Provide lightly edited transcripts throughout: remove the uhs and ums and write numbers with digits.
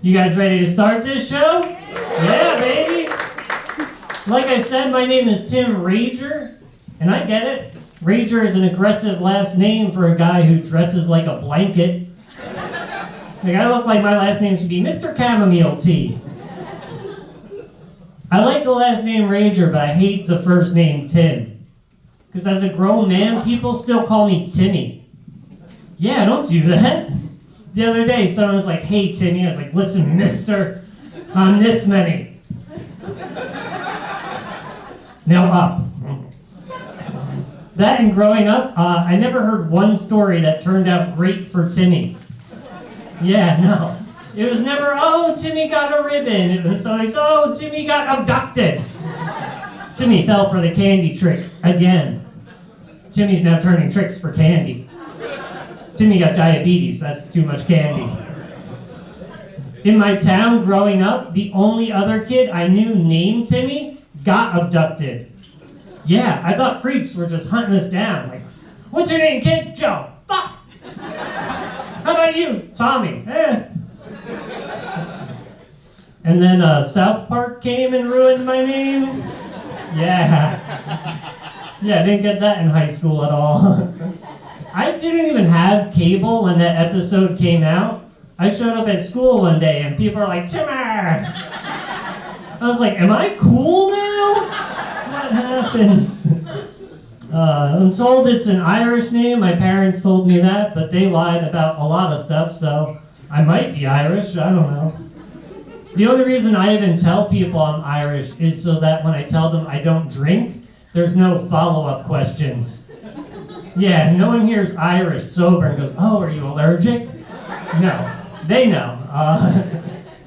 You guys ready to start this show? Yeah, baby! Like I said, my name is Tim Rager, and I get it. Rager is an aggressive last name for a guy who dresses like a blanket. Like, I look like my last name should be Mr. Chamomile Tea. I like the last name Rager, but I hate the first name Tim. Because as a grown man, people still call me Timmy. Yeah, don't do that. The other day, someone was like, "Hey, Timmy." I was like, "Listen, mister, I'm this many. Now up." That and growing up, I never heard one story that turned out great for Timmy. Yeah, no. It was never, "Oh, Timmy got a ribbon." It was always, "Oh, Timmy got abducted." Timmy fell for the candy trick again. Timmy's now turning tricks for candy. Timmy got diabetes, that's too much candy. In my town growing up, the only other kid I knew named Timmy got abducted. Yeah, I thought creeps were just hunting us down. Like, "What's your name, kid?" "Joe." "Fuck." "How about you?" "Tommy." And then South Park came and ruined my name. Yeah, I didn't get that in high school at all. I didn't even have cable when that episode came out. I showed up at school one day and people are like, "Timmer!" I was like, "Am I cool now? What happened?" I'm told it's an Irish name. My parents told me that, but they lied about a lot of stuff, so I might be Irish. I don't know. The only reason I even tell people I'm Irish is so that when I tell them I don't drink, there's no follow-up questions. Yeah, no one hears Irish sober and goes, "Oh, are you allergic?" No, they know.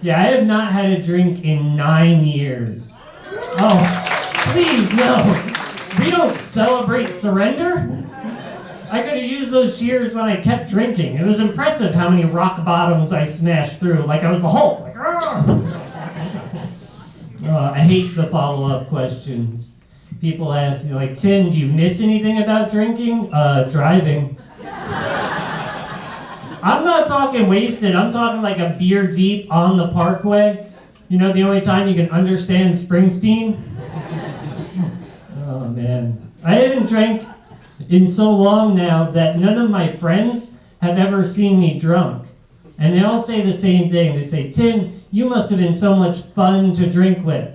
Yeah, I have not had a drink in 9 years. Oh, please, no. We don't celebrate surrender. I could have used those years when I kept drinking. It was impressive how many rock bottoms I smashed through, like I was the Hulk. Like, I hate the follow-up questions. People ask me, like, "Tim, do you miss anything about drinking?" Driving. I'm not talking wasted. I'm talking like a beer deep on the parkway. You know, the only time you can understand Springsteen? Oh, man. I haven't drank in so long now that none of my friends have ever seen me drunk. And they all say the same thing. They say, "Tim, you must have been so much fun to drink with."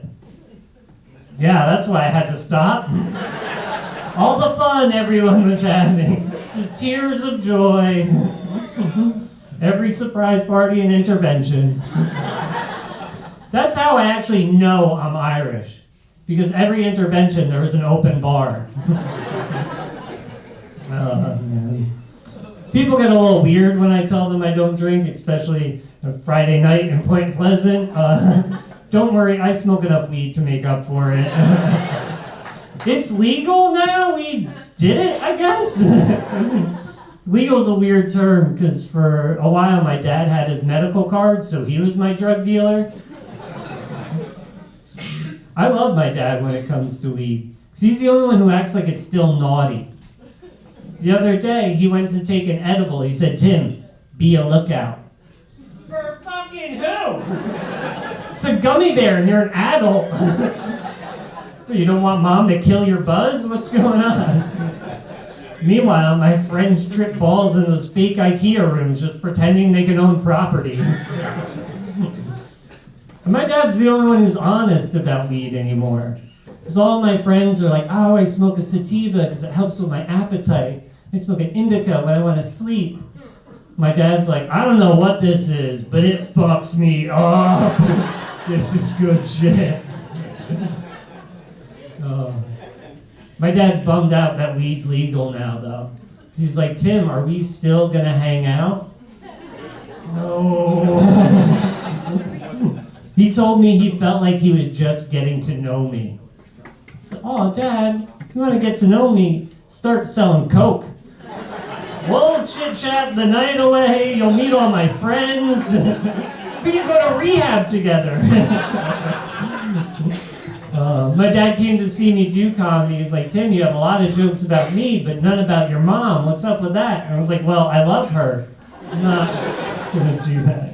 Yeah, that's why I had to stop. All the fun everyone was having. Just tears of joy. Every surprise party and intervention. That's how I actually know I'm Irish. Because every intervention there was an open bar. Man. People get a little weird when I tell them I don't drink, especially a Friday night in Point Pleasant. Don't worry, I smoke enough weed to make up for it. It's legal now? We did it, I guess? Legal's a weird term, because for a while my dad had his medical card, so he was my drug dealer. I love my dad when it comes to weed, because he's the only one who acts like it's still naughty. The other day, he went to take an edible. He said, "Tim, be a lookout." For fucking who? It's a gummy bear and you're an adult. You don't want mom to kill your buzz? What's going on? Meanwhile, my friends trip balls in those fake IKEA rooms just pretending they can own property. And my dad's the only one who's honest about weed anymore. Because all my friends are like, "Oh, I smoke a sativa because it helps with my appetite. I smoke an indica when I want to sleep." My dad's like, "I don't know what this is, but it fucks me up. This is good shit." My dad's bummed out that weed's legal now, though. He's like, "Tim, are we still gonna hang out?" No. He told me he felt like he was just getting to know me. So, "Oh, Dad, you want to get to know me? Start selling coke. We'll chit-chat the night away. You'll meet all my friends. We can go to rehab together." My dad came to see me do comedy. He's like, "Tim, you have a lot of jokes about me, but none about your mom. What's up with that?" And I was like, "Well, I love her. I'm not gonna do that."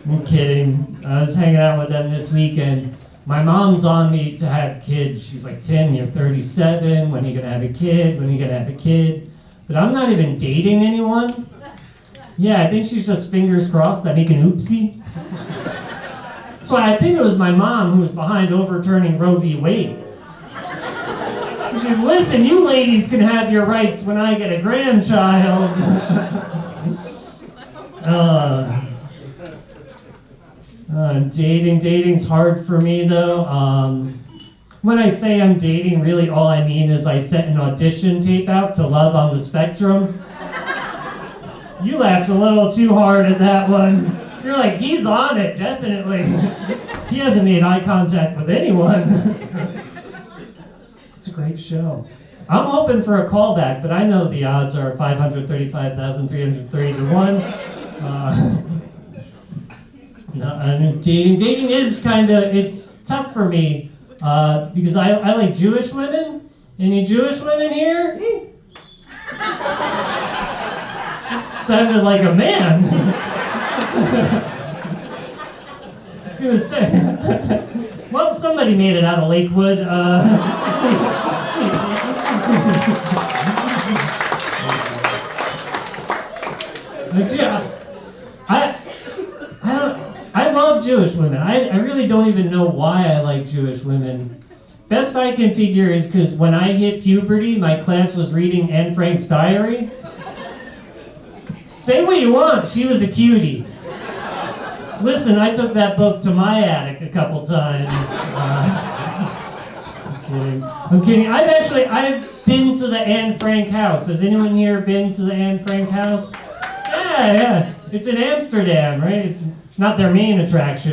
I'm kidding. I was hanging out with them this weekend. My mom's on me to have kids. She's like, Tim, you're 37. When are you going to have a kid? When are you going to have a kid? But I'm not even dating anyone. Yeah, I think she's just fingers crossed I make an oopsie. So I think it was my mom who was behind overturning Roe v. Wade. She said, listen, you ladies can have your rights when I get a grandchild. Dating's hard for me though. When I say I'm dating, really all I mean is I sent an audition tape out to Love on the Spectrum. You laughed a little too hard at that one. You're like, he's on it, definitely. He hasn't made eye contact with anyone. It's a great show. I'm hoping for a callback, but I know the odds are 535,330 to 1. Dating is kind of, it's tough for me because I like Jewish women. Any Jewish women here? Sounded like a man. I was gonna say, well, somebody made it out of Lakewood. But yeah, I love Jewish women. I really don't even know why I like Jewish women. Best I can figure is because when I hit puberty, my class was reading Anne Frank's diary. Say what you want, she was a cutie. Listen, I took that book to my attic a couple times. I'm kidding. I've been to the Anne Frank house. Has anyone here been to the Anne Frank house? Yeah. It's in Amsterdam, right? It's not their main attraction.